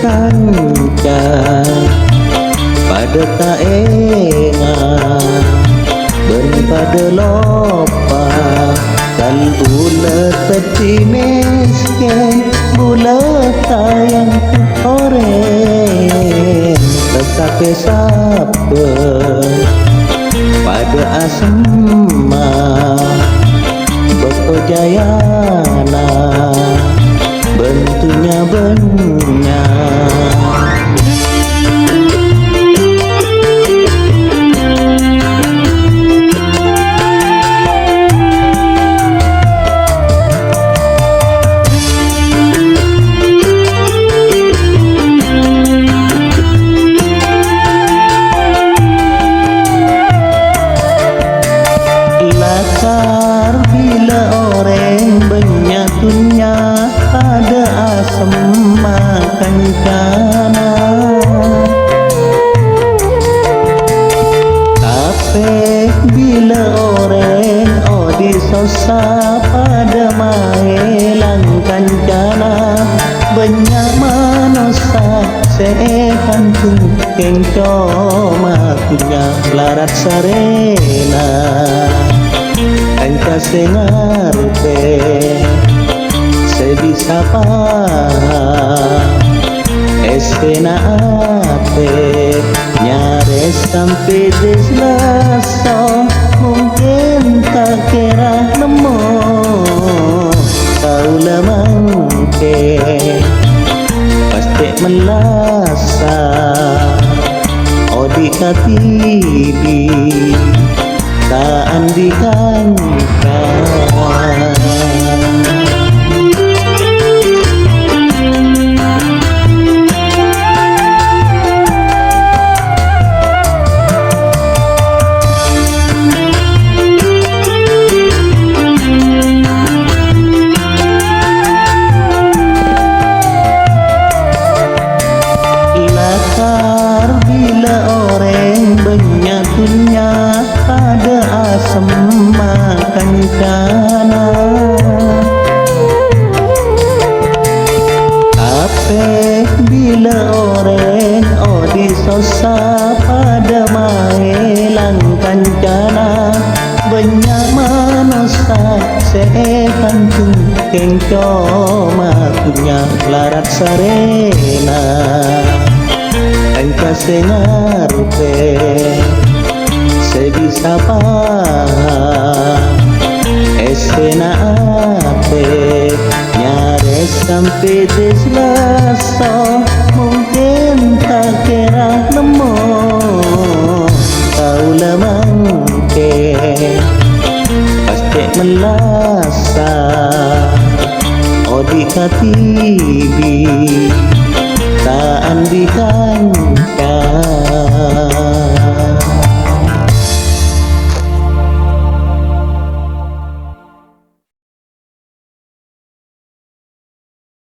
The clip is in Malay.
kanca pada taenga ben pada lopa kan ulet peti miskin bulat tayang oren tetapi sabar pada asma beko jayana bentunya benya lakar bila orang benyatunya ada asam makan kana tapi bila orang odi sosa pada maelang kancana banyak manusia sehan kengco makunya larat sarena kanca sengarpe sebisa pa esena ape nyares sampai deslaso mungkin tak kira nemu kau lemangke pasti melasa odi katibi tak andikan kawan lakar bila orang benyatunya ada asam makan kana tapi bila orang odi sosa pada maelang kancana banyak manusia sehan kengco makunya larat sarena kanca sengarpe sebisa pa esena ape nyares sampai deslaso mungkin tak kira nemu kau lemangke pasti melasa odi katibi